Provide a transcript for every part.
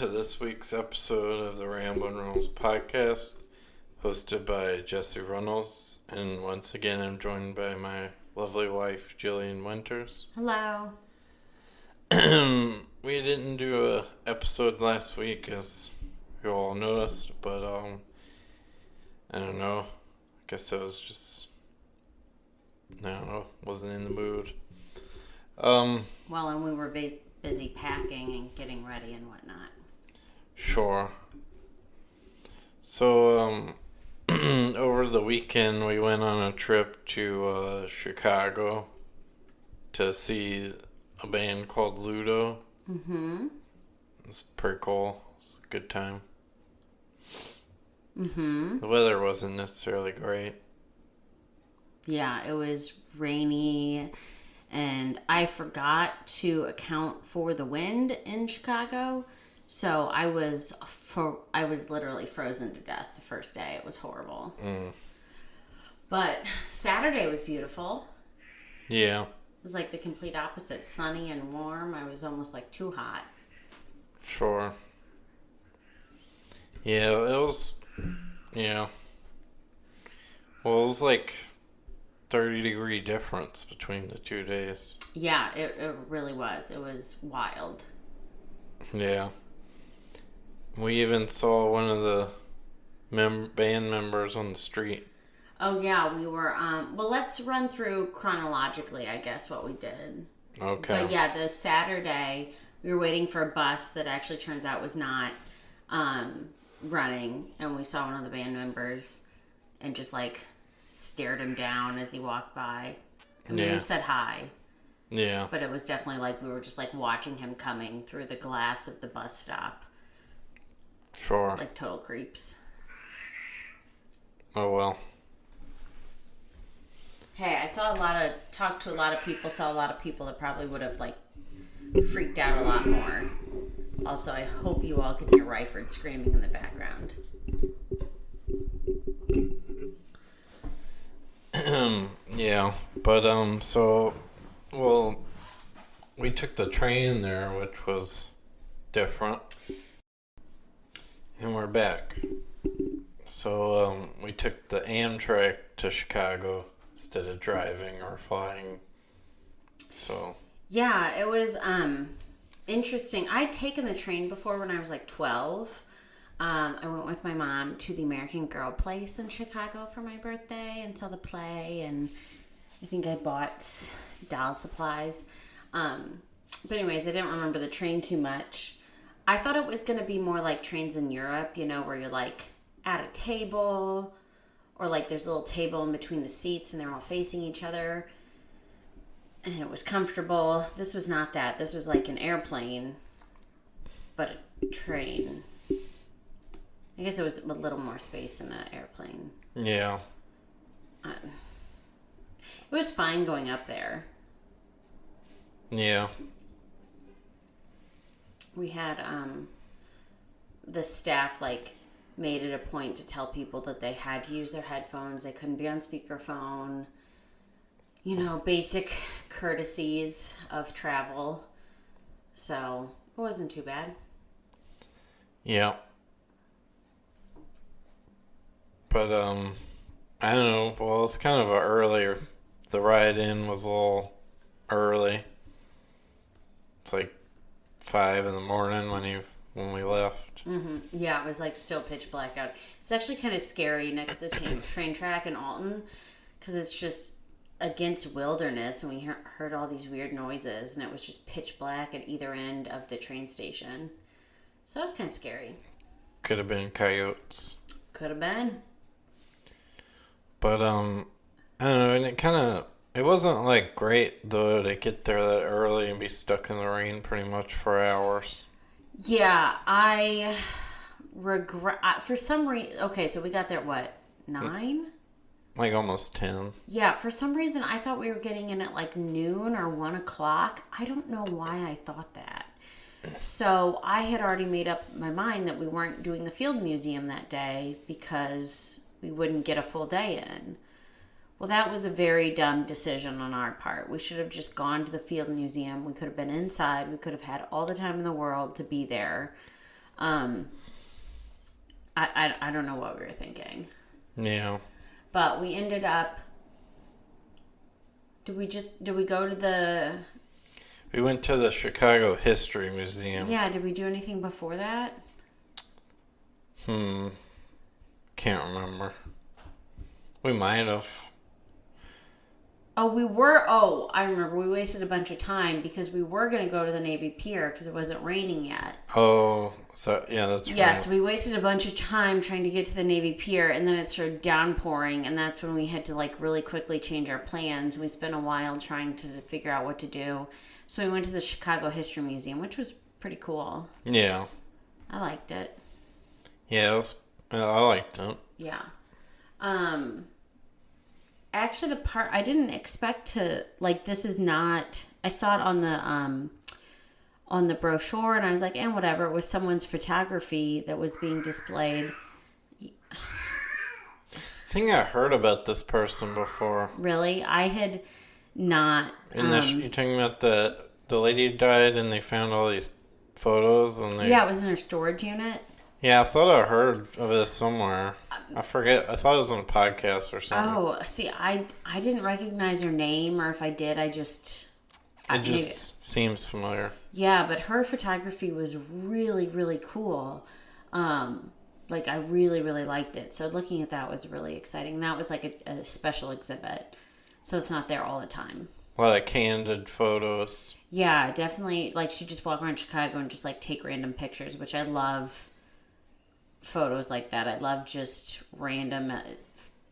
to this week's episode of the Ramblin' Reynolds podcast, hosted by Jesse Reynolds. And once again, I'm joined by my lovely wife, Jillian Winters. Hello. We didn't do a episode last week, as you all noticed, but I don't know. I guess I was just, wasn't in the mood. Well, and we were busy packing and getting ready and whatnot. Sure. So, over the weekend, we went on a trip to Chicago to see a band called Ludo. Mm-hmm. It's pretty cool. It's a good time. Mm-hmm. The weather wasn't necessarily great. Yeah, it was rainy, and I forgot to account for the wind in Chicago, so I was literally frozen to death the first day. It was horrible. But Saturday was beautiful. Yeah. It was like the complete opposite, sunny and warm. I was almost like too hot. Sure. Yeah, it was, yeah. Well, it was like 30-degree difference between the 2 days. Yeah, it really was. It was wild. Yeah. We even saw one of the band members on the street. Oh, yeah, we were, well, let's run through chronologically, I guess, what we did. Okay. But yeah, the Saturday, we were waiting for a bus that actually turns out was not running, and we saw one of the band members and just, like, stared him down as he walked by. I mean, we said hi. Yeah. But it was definitely like we were just, like, watching him coming through the glass of the bus stop. Sure. Like total creeps. Oh, well. Hey, talked to a lot of people, saw a lot of people that probably would have, like, freaked out a lot more. Also, I hope you all can hear Ryford screaming in the background. Yeah, but, so, well, we took the train there, which was different. And we're back. So, we took the Amtrak to Chicago instead of driving or flying. So. Yeah, it was interesting. I'd taken the train before when I was like 12. I went with my mom to the American Girl Place in Chicago for my birthday and saw the play, and I think I bought doll supplies. But anyways, I didn't remember the train too much. I thought it was going to be more like trains in Europe, you know, where you're like at a table, or like there's a little table in between the seats and they're all facing each other. And it was comfortable. This was not that. This was like an airplane, but a train. I guess it was a little more space in an airplane. Yeah. It was fine going up there. Yeah. We had the staff like made it a point to tell people that they had to use their headphones. They couldn't be on speakerphone. You know, basic courtesies of travel. So it wasn't too bad. Yeah. But, I don't know. Well, it's kind of earlier. The ride in was a little early. It's like 5 in the morning when we left. Mm-hmm. Yeah, it was like still pitch black out. It's actually kind of scary next to the train track in Alton, because it's just against wilderness, and we heard all these weird noises, and it was just pitch black at either end of the train station. So it was kind of scary. Could have been coyotes. Could have been. But, I don't know, and it wasn't, like, great, though, to get there that early and be stuck in the rain pretty much for hours. Yeah, I regret, for some reason, okay, so we got there, what, 9? Like, almost 10. Yeah, for some reason, I thought we were getting in at, like, noon or 1 o'clock. I don't know why I thought that. So I had already made up my mind that we weren't doing the Field Museum that day because we wouldn't get a full day in. Well, that was a very dumb decision on our part. We should have just gone to the Field Museum. We could have been inside. We could have had all the time in the world to be there. I don't know what we were thinking. Yeah. But we ended up. Did we go to the? We went to the Chicago History Museum. Yeah. Did we do anything before that? Can't remember. We might have. Oh, we were. Oh, I remember. We wasted a bunch of time because we were going to go to the Navy Pier because it wasn't raining yet. Oh, so yeah, that's right. Yeah, so we wasted a bunch of time trying to get to the Navy Pier, and then it started downpouring, and that's when we had to like really quickly change our plans. We spent a while trying to figure out what to do. So we went to the Chicago History Museum, which was pretty cool. Yeah. I liked it. Yeah, I liked it. Yeah. Actually, the part I didn't expect to like. This is not. I saw it on the brochure, and I was like, "And whatever." It was someone's photography that was being displayed. I think I heard about this person before. Really, I had not. You're talking about the lady who died, and they found all these photos, and Yeah, it was in her storage unit. Yeah, I thought I heard of this somewhere. I forget. I thought it was on a podcast or something. Oh, see, I didn't recognize her name, or if I did, It just seems familiar. Yeah, but her photography was really, really cool. Like, I really, really liked it. So looking at that was really exciting. That was like a special exhibit. So it's not there all the time. A lot of candid photos. Yeah, definitely. Like, she just walk around Chicago and just, like, take random pictures, which I love photos like that. I love just random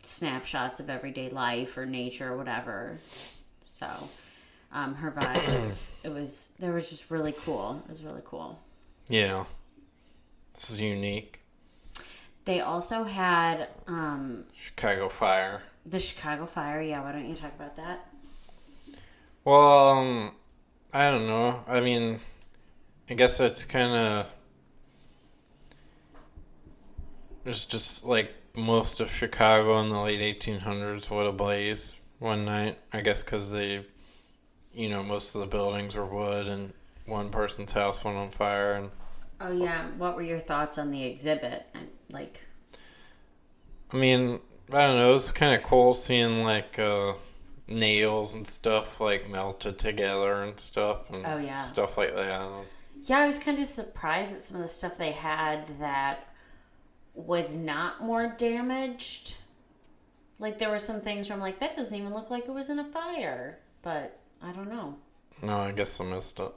snapshots of everyday life or nature or whatever. So, her vibe there was just really cool. It was really cool. Yeah. This is unique. They also had Chicago Fire. the Chicago Fire. Yeah, why don't you talk about that? Well, I don't know. I mean, I guess it's kind of... It's just like most of Chicago in the late 1800s would ablaze one night. I guess because most of the buildings were wood and one person's house went on fire. And Oh, yeah. What were your thoughts on the exhibit? I mean, I don't know. It was kind of cool seeing like nails and stuff like melted together and stuff. And Oh, yeah. Stuff like that. Yeah, I was kind of surprised at some of the stuff they had that was not more damaged. Like, there were some things where I'm like, that doesn't even look like it was in a fire. But I don't know. No, I guess I missed it.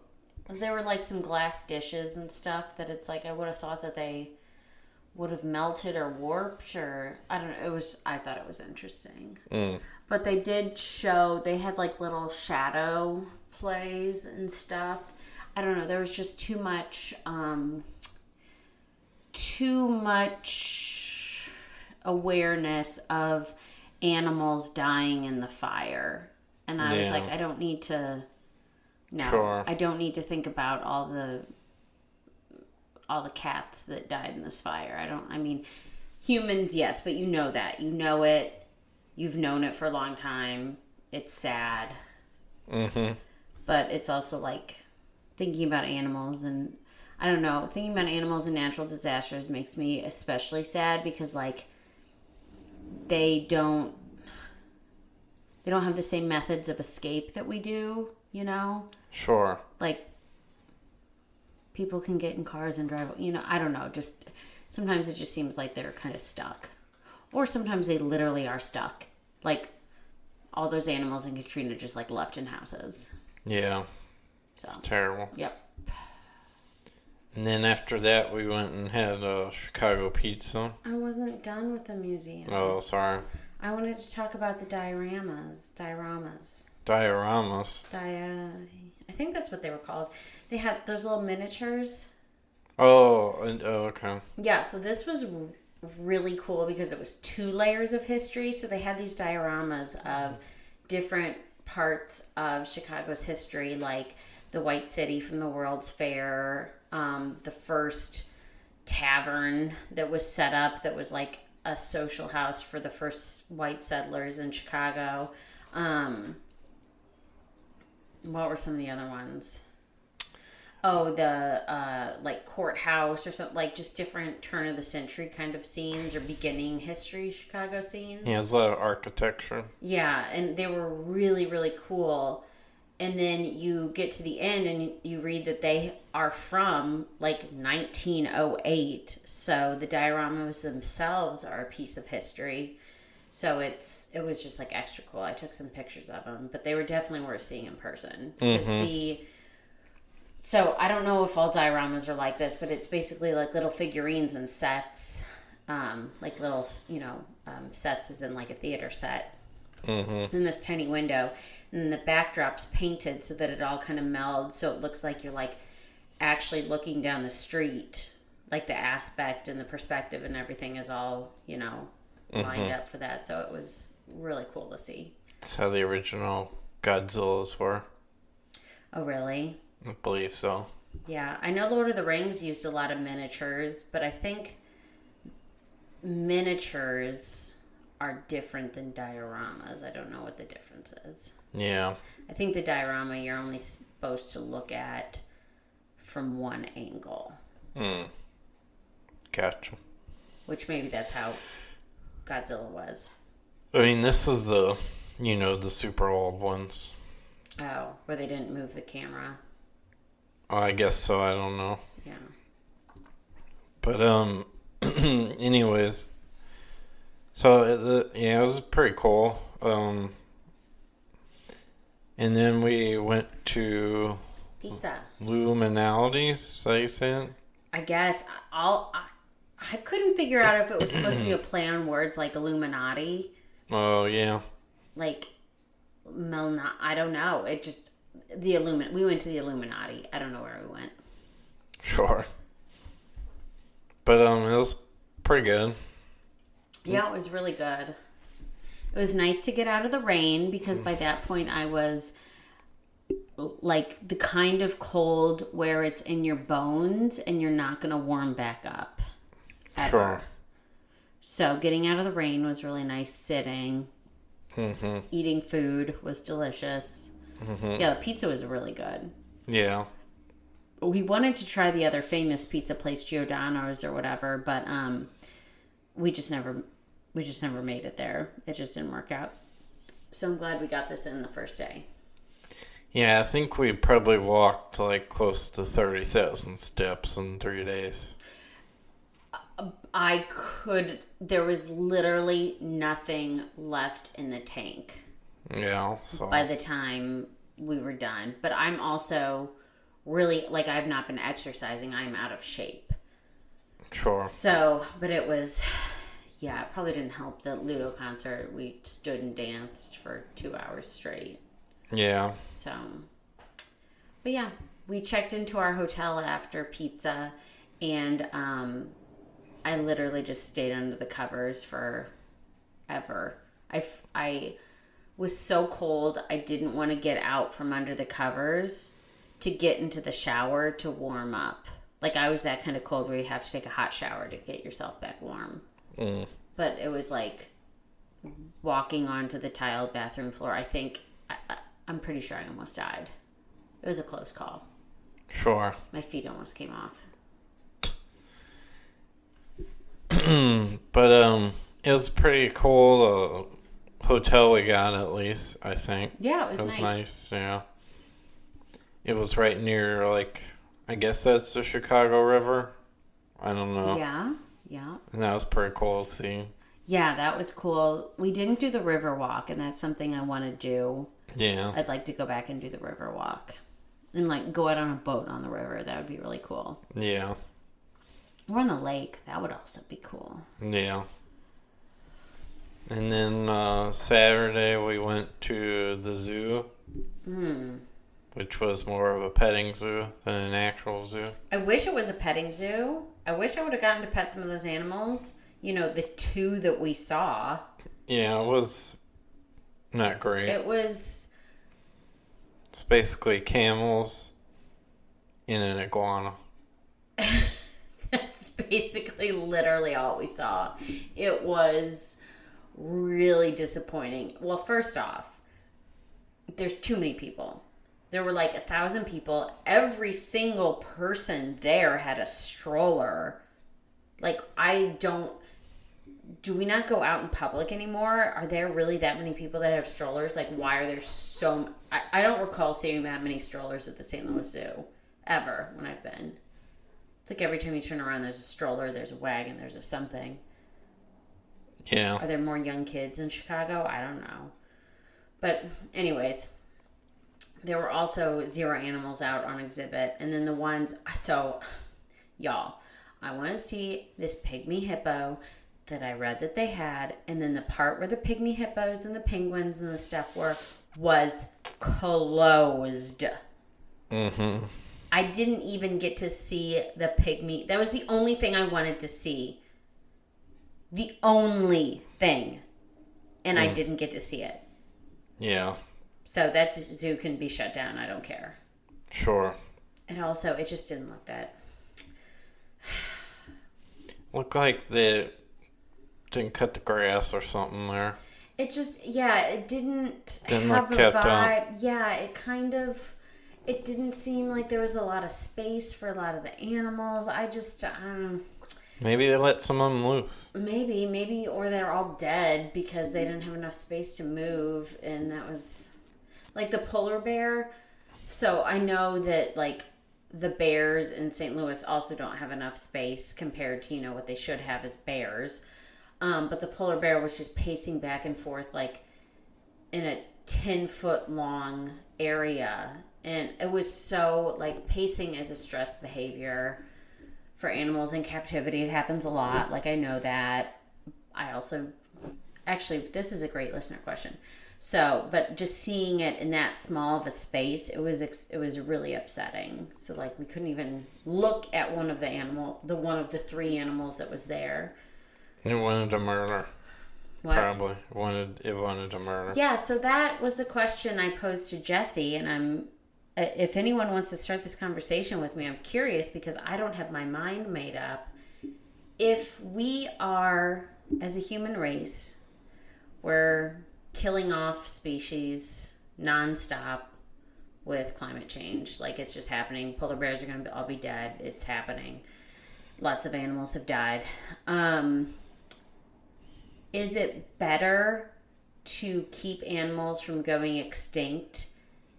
There were like some glass dishes and stuff that it's like I would have thought that they would have melted or warped, or I don't know. I thought it was interesting. But they did they had like little shadow plays and stuff. I don't know. There was just too much awareness of animals dying in the fire. And I was like, I don't need to... No, sure. I don't need to think about all the cats that died in this fire. I mean, humans, yes, but you know that. You know it. You've known it for a long time. It's sad. Mm-hmm. But it's also like thinking about animals, and I don't know, thinking about animals and natural disasters makes me especially sad because like they don't have the same methods of escape that we do, you know? Sure. Like, people can get in cars and drive, I don't know. Just sometimes it just seems like they're kind of stuck. Or sometimes they literally are stuck. Like, all those animals in Katrina just, like, left in houses. Yeah. So. It's terrible. Yep. And then after that, we went and had a Chicago pizza. I wasn't done with the museum. Oh, sorry. I wanted to talk about the dioramas. Dioramas. I think that's what they were called. They had those little miniatures. Oh, okay. Yeah, so this was really cool because it was 2 layers of history. So they had these dioramas of different parts of Chicago's history, like the White City from the World's Fair, the first tavern that was set up that was like a social house for the first white settlers in Chicago. What were some of the other ones? Oh, the like courthouse or something, like just different turn of the century kind of scenes or beginning history Chicago scenes. Yeah, there's a lot of architecture. Yeah, and they were really, really cool. And then you get to the end and you read that they are from like 1908. So the dioramas themselves are a piece of history. So it was just like extra cool. I took some pictures of them, but they were definitely worth seeing in person. So I don't know if all dioramas are like this, but it's basically like little figurines and sets, like little sets is in like a theater set in this tiny window, and then the backdrop's painted so that it all kind of melds, so it looks like you're like actually looking down the street, like the aspect and the perspective and everything is all lined up for that. So it was really cool to see. That's how the original Godzillas were. Oh, really? I believe so. Yeah, I know Lord of the Rings used a lot of miniatures, but I think miniatures are different than dioramas. I don't know what the difference is. Yeah. I think the diorama you're only supposed to look at from one angle. Gotcha. Which maybe that's how Godzilla was. I mean, this is the super old ones. Oh, where they didn't move the camera. Oh, I guess so. I don't know. Yeah. But, anyways. So, it was pretty cool. And then we went to Pizza. Luminality, is that how you say it? I guess I couldn't figure out if it was supposed to be a play on words like Illuminati. Oh, yeah. Like, I don't know. It just, we went to the Illuminati. I don't know where we went. Sure. But, it was pretty good. Yeah, it was really good. It was nice to get out of the rain because by that point I was like the kind of cold where it's in your bones and you're not going to warm back up. Ever. Sure. So getting out of the rain was really nice. Sitting, eating food was delicious. Yeah, the pizza was really good. Yeah. We wanted to try the other famous pizza place, Giordano's or whatever, but we just never made it there. It just didn't work out. So I'm glad we got this in the first day. Yeah, I think we probably walked like close to 30,000 steps in 3 days. There was literally nothing left in the tank. Yeah, so. By the time we were done. But I'm also really, like, I've not been exercising. I'm out of shape. Sure. So, but it was, yeah, it probably didn't help the Ludo concert. We stood and danced for 2 hours straight. Yeah. So, but yeah, we checked into our hotel after pizza, and I literally just stayed under the covers forever. I was so cold, I didn't want to get out from under the covers to get into the shower to warm up. Like, I was that kind of cold where you have to take a hot shower to get yourself back warm. But it was like walking onto the tiled bathroom floor. I think, I'm pretty sure I almost died. It was a close call. Sure. My feet almost came off. But it was pretty cool. Hotel we got, at least, I think. Yeah, it was was nice. Yeah. It was right near, like, I guess that's the Chicago River. I don't know. Yeah. And that was pretty cool to see. Yeah, that was cool. We didn't do the river walk, and that's something I want to do. Yeah. I'd like to go back and do the river walk. And, like, go out on a boat on the river. That would be really cool. Yeah. Or on the lake. That would also be cool. Yeah. And then Saturday we went to the zoo. Which was more of a petting zoo than an actual zoo. I wish it was a petting zoo. I wish I would have gotten to pet some of those animals. You know, the two that we saw. Yeah, it was not great. It's basically camels and an iguana. That's basically literally all we saw. It was really disappointing. Well, first off, there's too many people. There were like 1,000 people. Every single person there had a stroller. Like, do we not go out in public anymore? Are there really that many people that have strollers? Like, why are there I don't recall seeing that many strollers at the St. Louis Zoo ever when I've been. It's like every time you turn around, there's a stroller, there's a wagon, there's a something. Yeah. Are there more young kids in Chicago? I don't know. But anyways, there were also zero animals out on exhibit. And then the ones, so y'all, I want to see this pygmy hippo that I read that they had. And then the part where the pygmy hippos and the penguins and the stuff was closed. Mm-hmm. I didn't even get to see the pygmy. That was the only thing I wanted to see. The only thing. And I didn't get to see it. Yeah. So that zoo can be shut down. I don't care. Sure. And also, it just didn't look that. Looked like they didn't cut the grass or something there. It just, yeah, it didn't Didn't have look a kept vibe. up. Yeah, it didn't seem like there was a lot of space for a lot of the animals. I just, Maybe they let some of them loose. maybe, or they're all dead because they didn't have enough space to move. And that was, like the polar bear. So I know that, like, the bears in St. Louis also don't have enough space compared to, what they should have as bears. But the polar bear was just pacing back and forth, like, in a 10-foot long area. And it was so, like, pacing is a stress behavior for animals in captivity. It happens a lot. Like, I know that. I also, actually, this is a great listener question. So, but just seeing it in that small of a space, it was really upsetting. So, like, we couldn't even look at one of the 3 animals that was there. It wanted to murder. What? Probably. It wanted to murder. Yeah, so that was the question I posed to Jesse, and if anyone wants to start this conversation with me, I'm curious because I don't have my mind made up. If we are, as a human race, we're killing off species nonstop with climate change. Like, it's just happening. Polar bears are going to all be dead. It's happening. Lots of animals have died. Is it better to keep animals from going extinct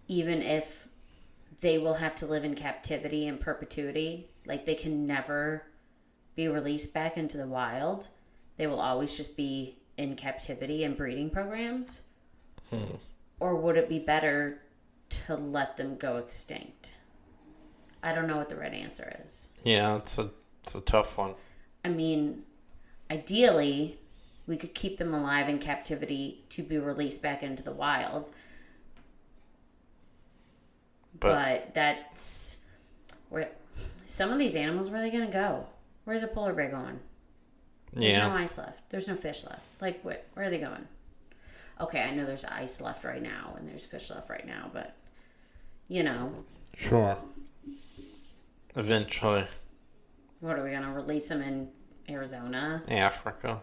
even if they will have to live in captivity in perpetuity? Like, they can never be released back into the wild. They will always just be in captivity and breeding programs? Or would it be better to let them go extinct? I don't know what the right answer is. Yeah, it's a tough one. I mean, ideally, we could keep them alive in captivity to be released back into the wild. But that's where some of these animals, where are they going to go? Where's a polar bear going? There's no ice left. There's no fish left. Like, where are they going? Okay, I know there's ice left right now and there's fish left right now, but, Sure. Eventually. What, are we going to release them in Arizona? Africa.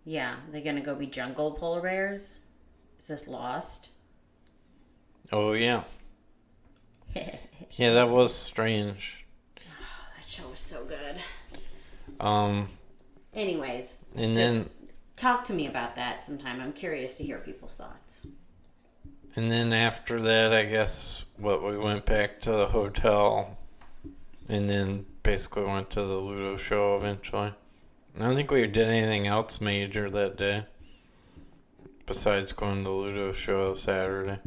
Yeah, they're going to go be jungle polar bears? Is this Lost? Oh, yeah. Yeah, that was strange. Oh, that show was so good. Anyways. And then... Talk to me about that sometime. I'm curious to hear people's thoughts. And then after that, I guess, we went back to the hotel and then basically went to the Ludo show eventually. I don't think we did anything else major that day besides going to the Ludo show Saturday.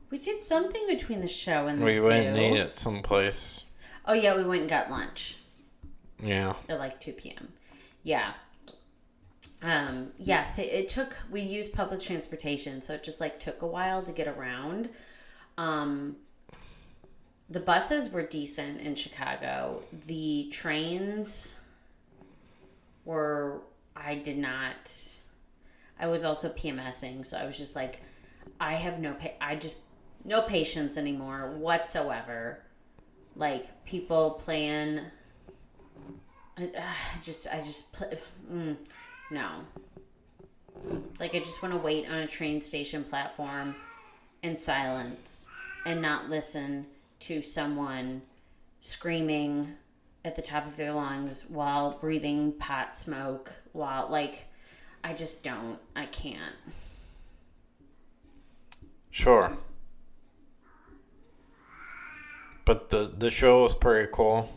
We did something between the show and the We zoo. went and ate at some place. Oh, yeah, we went and got lunch. Yeah. At like 2 p.m. Yeah. We used public transportation, so it just like took a while to get around. The buses were decent in Chicago. The trains were, I was also PMSing, so I was just like, I have no patience anymore whatsoever. Like, people playing, no. Like, I just want to wait on a train station platform in silence and not listen to someone screaming at the top of their lungs while breathing pot smoke while, like, I just don't. I can't. Sure. But the show was pretty cool.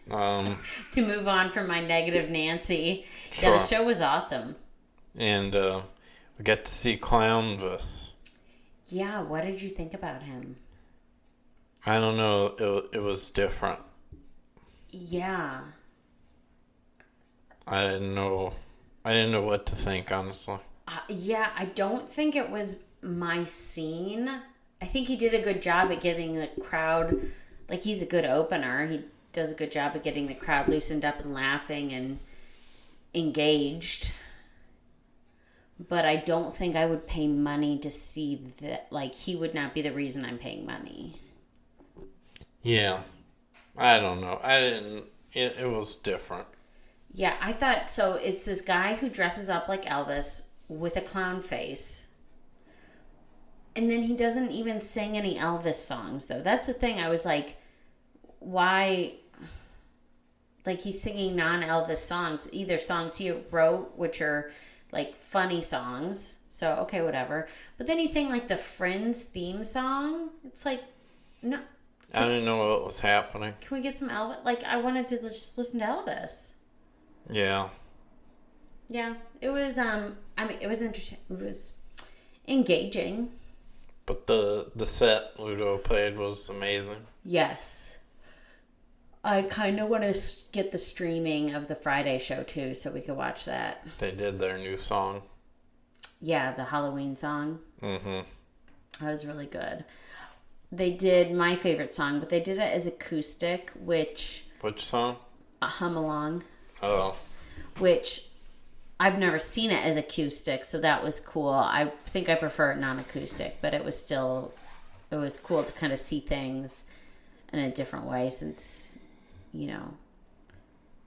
To move on from my negative Nancy. Sure. Yeah, the show was awesome. And we got to see Clownvis. Yeah, what did you think about him? I don't know. It was different. Yeah. I didn't know what to think, honestly. Yeah, I don't think it was my scene. I think he did a good job at giving the crowd, like, he's a good opener. He does a good job at getting the crowd loosened up and laughing and engaged. But I don't think I would pay money to see that. Like, he would not be the reason I'm paying money. Yeah. I don't know. I didn't. It was different. Yeah, I thought, so it's this guy who dresses up like Elvis with a clown face. And then he doesn't even sing any Elvis songs, though. That's the thing. I was like, why? Like, he's singing non-Elvis songs. Either songs he wrote, which are, like, funny songs. So, okay, whatever. But then he sang, like, the Friends theme song. It's like, no. I didn't know what was happening. Can we get some Elvis? Like, I wanted to just listen to Elvis. Yeah. Yeah. It was, it was interesting. It was engaging. But the set Ludo played was amazing. Yes. I kind of want to get the streaming of the Friday show, too, so we could watch that. They did their new song. Yeah, the Halloween song. Mm-hmm. That was really good. They did my favorite song, but they did it as acoustic, which... Which song? Hum Along. Oh. Which I've never seen it as acoustic, so that was cool. I think I prefer it non-acoustic, but it was still... It was cool to kind of see things in a different way since, you know,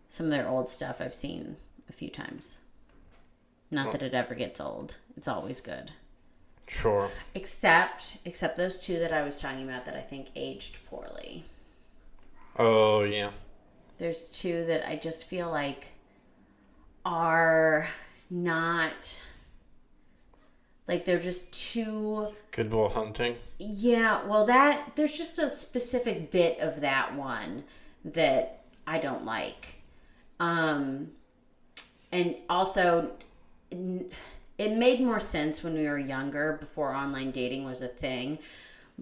some of their old stuff I've seen a few times. Not that it ever gets old. It's always good. Sure. Except those two that I was talking about that I think aged poorly. Oh, yeah. There's two that I just feel like are not... Like, they're just too... Good Will Hunting? Yeah, well, there's just a specific bit of that one that I don't like. And also, it made more sense when we were younger, before online dating was a thing.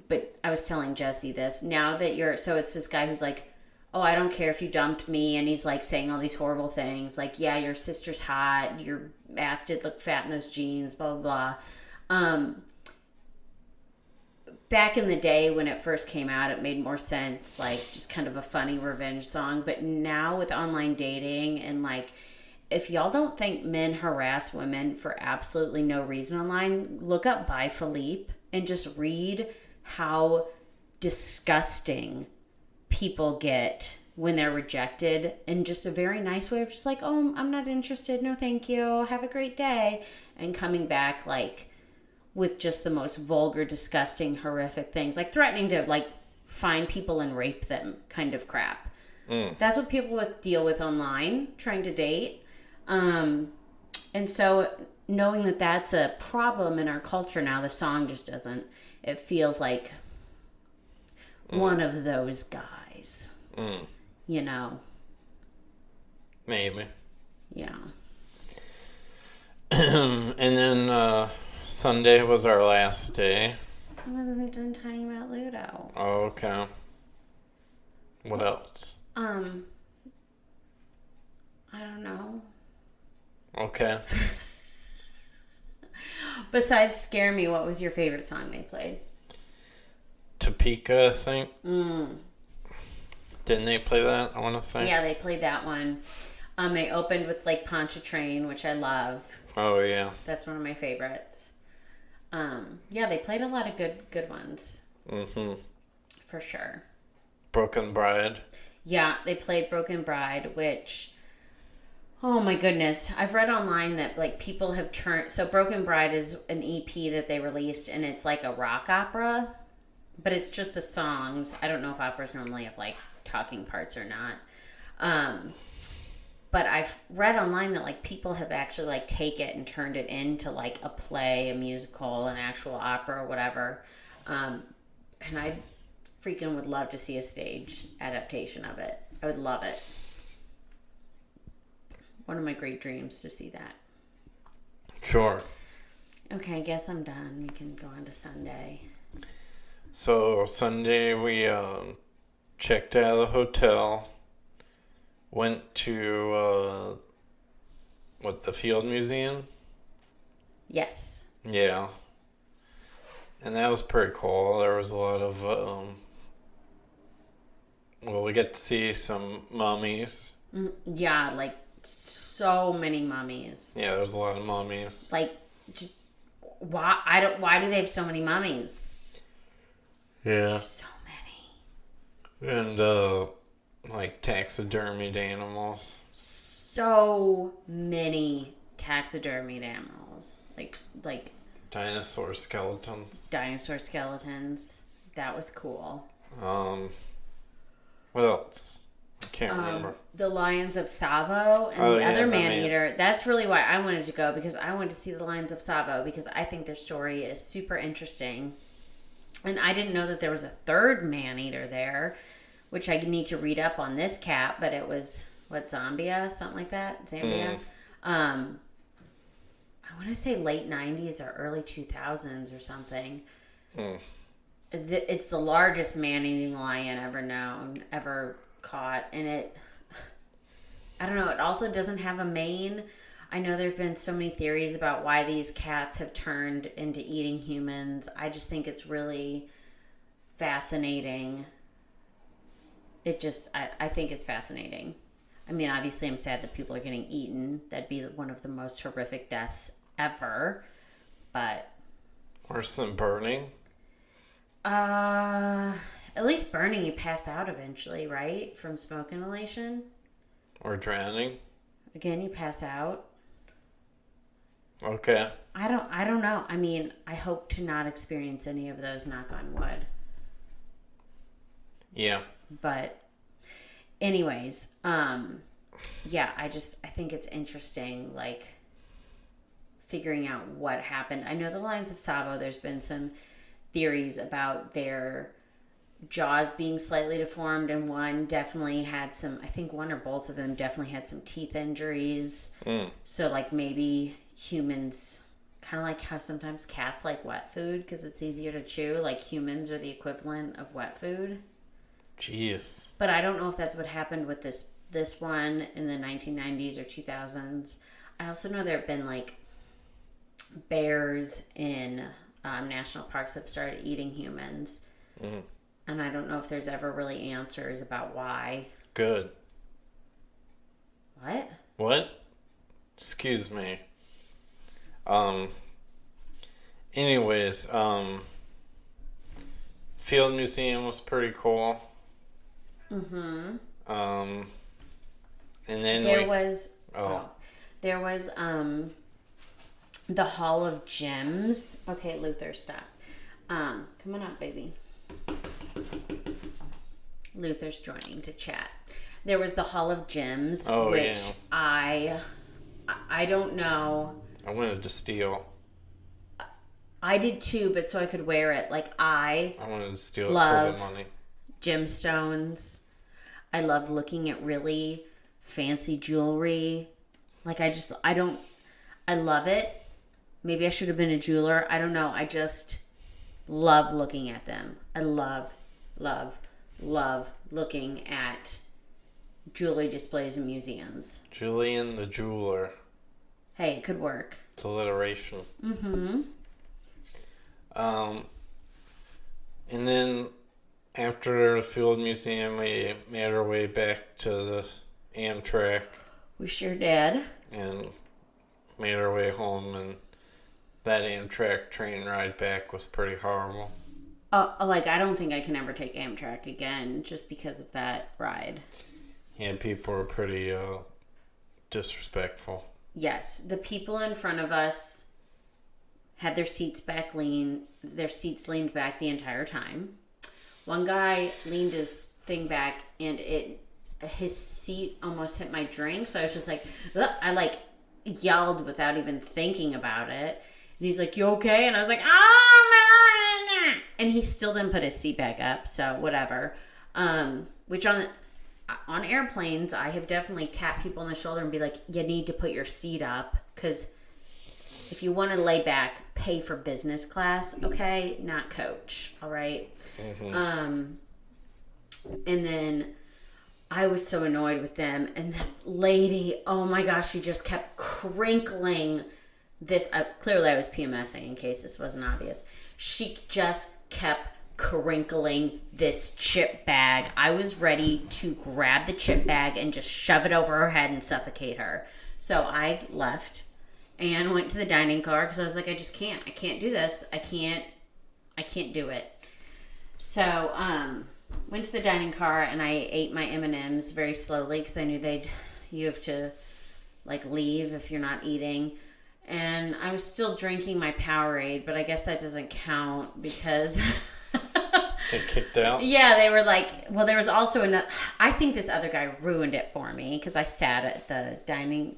But I was telling Jesse this. Now that so it's this guy who's like, oh, I don't care if you dumped me. And he's like saying all these horrible things. Like, yeah, your sister's hot. Your ass did look fat in those jeans, blah, blah, blah. Back in the day when it first came out, it made more sense. Like, just kind of a funny revenge song. But now with online dating and like, if y'all don't think men harass women for absolutely no reason online, look up By Philippe and just read how disgusting people get when they're rejected in just a very nice way of just like, oh, I'm not interested. No, thank you. Have a great day. And coming back like with just the most vulgar, disgusting, horrific things, like threatening to like find people and rape them kind of crap. That's what people deal with online, trying to date. And so knowing that that's a problem in our culture now, the song just doesn't, it feels like one of those guys, you know? Maybe. Yeah. And then, Sunday was our last day. I wasn't done talking about Ludo. Oh, okay. What else? I don't know. Okay. Besides Scare Me, what was your favorite song they played? Topeka, I think. Didn't they play that, I want to say? Yeah, they played that one. They opened with like Pontchartrain, which I love. Oh, yeah. That's one of my favorites. Yeah, they played a lot of good ones. Mm-hmm. For sure. Broken Bride. Yeah, they played Broken Bride, which... Oh my goodness. I've read online that like people have turned so Broken Bride is an EP that they released and it's like a rock opera, but it's just the songs. I don't know if operas normally have like talking parts or not. But I've read online that like people have actually like take it and turned it into like a play, a musical, an actual opera or whatever. And I freaking would love to see a stage adaptation of it. I would love it. One of my great dreams to see that. Sure. Okay, I guess I'm done. We can go on to Sunday. So Sunday we checked out of the hotel, went to the Field Museum. Yes. Yeah, and that was pretty cool. There was a lot of we get to see some mummies. Yeah, like so many mummies. Yeah, there's a lot of mummies. Like, just why do they have so many mummies? Yeah. So many. And like taxidermied animals. So many taxidermied animals. Like Dinosaur skeletons. dinosaur skeletons. That was cool. What else? I can't remember. The Lions of Savo and the other man-eater. That's really why I wanted to go, because I wanted to see the Lions of Savo because I think their story is super interesting. And I didn't know that there was a third man-eater there, which I need to read up on this cat, but it was, Zambia? Something like that? Zambia? I want to say late 90s or early 2000s or something. It's the largest man-eating lion ever caught, and I don't know, it also doesn't have a mane. I know there have been so many theories about why these cats have turned into eating humans. I just think it's really fascinating. I think it's fascinating. I mean, obviously I'm sad that people are getting eaten. That'd be one of the most horrific deaths ever, but... Worse than burning? At least burning, you pass out eventually, right? From smoke inhalation. Or drowning? Again, you pass out. Okay. I don't know. I mean, I hope to not experience any of those, knock on wood. Yeah. But anyways, yeah, I think it's interesting, like, figuring out what happened. I know the Lions of Savo, there's been some theories about their jaws being slightly deformed, and one definitely had some, I think one or both of them definitely had some teeth injuries. So like maybe humans, kind of like how sometimes cats like wet food because it's easier to chew, like humans are the equivalent of wet food. Jeez. But I don't know if that's what happened with this one in the 1990s or 2000s. I also know there have been like bears in national parks have started eating humans. And I don't know if there's ever really answers about why. Good. What? What? Excuse me. Anyways, Field Museum was pretty cool. And then there was the Hall of Gems. Okay, Luther, stop. Come on up, baby. Luther's joining to chat. There was the Hall of Gems, which I don't know. I wanted to steal. I did too, but so I could wear it. Like I wanted to steal it for the money. Gemstones. I love looking at really fancy jewelry. Like I love it. Maybe I should have been a jeweler. I don't know. I just love looking at them. I love looking at jewelry displays in museums. Jillian the Jeweler. Hey, it could work. It's alliteration. And then after the Field Museum, we made our way back to the Amtrak. We sure did. And made our way home, and that Amtrak train ride back was pretty horrible. Like, I don't think I can ever take Amtrak again just because of that ride. Yeah, people were pretty disrespectful. Yes, the people in front of us had their seats leaned back the entire time. One guy leaned his thing back, and his seat almost hit my drink. So I was just like, ugh. I yelled without even thinking about it. And he's like, "You okay?" And I was like, "Oh, and he still didn't put his seat back up. So whatever. Which on airplanes, I have definitely tapped people on the shoulder and be like, "You need to put your seat up, because if you want to lay back, pay for business class, okay? Not coach, all right?" And then I was so annoyed with them. And that lady, oh my gosh, she just kept crinkling this up. Clearly, I was PMSing in case this wasn't obvious. She just kept crinkling this chip bag. I was ready to grab the chip bag and just shove it over her head and suffocate her. So I left and went to the dining car because I was like, I just can't. I can't do this. I can't do it. So went to the dining car and I ate my M&Ms very slowly because I knew you have to leave if you're not eating. And I was still drinking my Powerade, but I guess that doesn't count because Get kicked out? Yeah, they were like, well, there was also another. I think this other guy ruined it for me because I sat at the dining.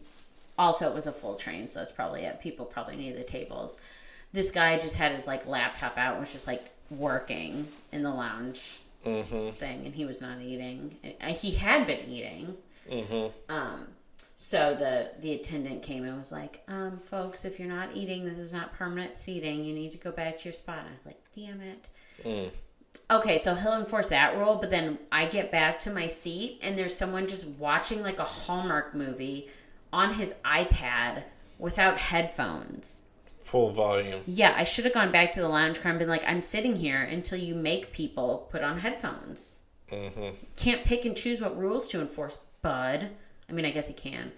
Also, it was a full train, so that's probably it. People probably needed the tables. This guy just had his laptop out and was just working in the lounge thing, and he was not eating. He had been eating. So the attendant came and was like, folks, if you're not eating, this is not permanent seating. You need to go back to your spot. And I was like, damn it. Okay, so he'll enforce that rule, but then I get back to my seat and there's someone just watching a Hallmark movie on his iPad without headphones. Full volume. Yeah, I should have gone back to the lounge car and been like, I'm sitting here until you make people put on headphones. Can't pick and choose what rules to enforce, bud. I mean, I guess he can.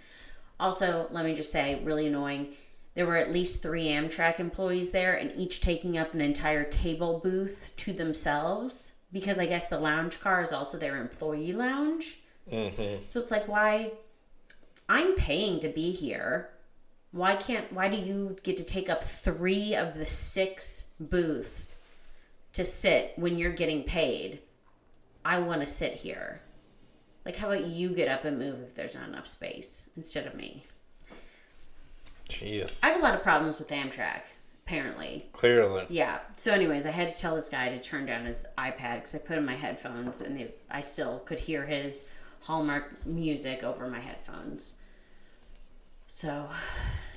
Also, let me just say, really annoying. There were at least 3 Amtrak employees there, and each taking up an entire table booth to themselves, because I guess the lounge car is also their employee lounge. So it's like, why? I'm paying to be here. Why do you get to take up 3 of the 6 booths to sit when you're getting paid? I want to sit here. How about you get up and move if there's not enough space instead of me? Jeez. I have a lot of problems with Amtrak, apparently. Clearly. Yeah. So anyways, I had to tell this guy to turn down his iPad because I put in my headphones and I still could hear his Hallmark music over my headphones. So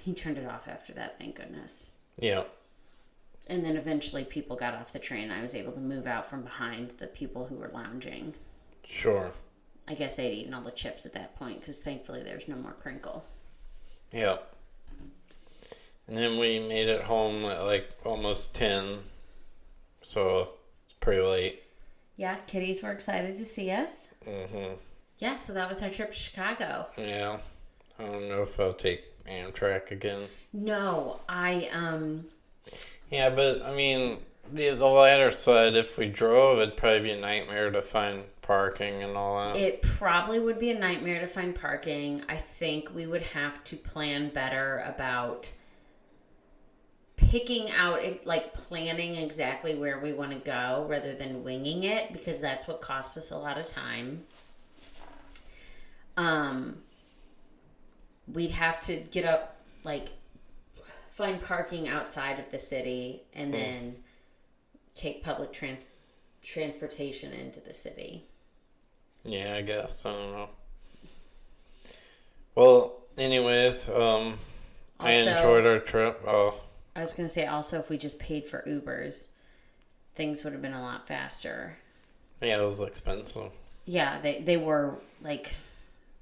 he turned it off after that, thank goodness. Yeah. And then eventually people got off the train and I was able to move out from behind the people who were lounging. Sure. I guess they'd eaten all the chips at that point because thankfully there's no more crinkle. Yeah. And then we made it home at almost 10. So it's pretty late. Yeah, kitties were excited to see us. Yeah, so that was our trip to Chicago. Yeah. I don't know if I'll take Amtrak again. No, Yeah, but I mean, the latter side, if we drove, it'd probably be a nightmare to find parking and all that. It probably would be a nightmare to find parking. I think we would have to plan better about picking out, planning exactly where we want to go rather than winging it, because that's what costs us a lot of time. We'd have to get up, find parking outside of the city and then take public transportation into the city. Yeah, I guess. I don't know. Well, anyways, I enjoyed our trip. Oh, I was going to say also, if we just paid for Ubers, things would have been a lot faster. Yeah, it was expensive. Yeah, they were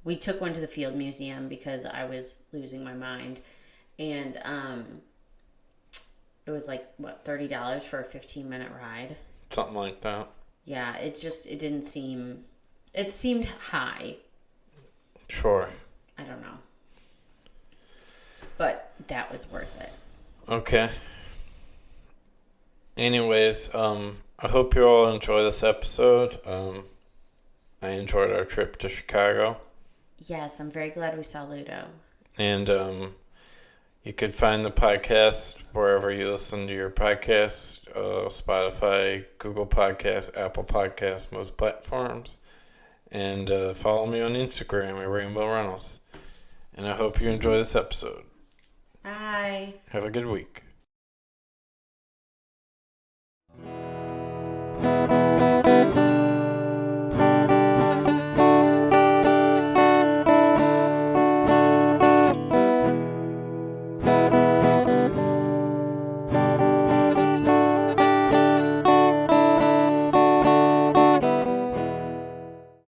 we took one to the Field Museum because I was losing my mind. And it was $30 for a 15-minute ride. Something like that. Yeah, it seemed high. Sure. I don't know. But that was worth it. Okay. Anyways, I hope you all enjoy this episode. I enjoyed our trip to Chicago. Yes, I'm very glad we saw Ludo. And you could find the podcast wherever you listen to your podcast, Spotify, Google Podcasts, Apple Podcasts, most platforms. And follow me on Instagram at Rainbow Reynolds. And I hope you enjoy this episode. Bye. Have a good week.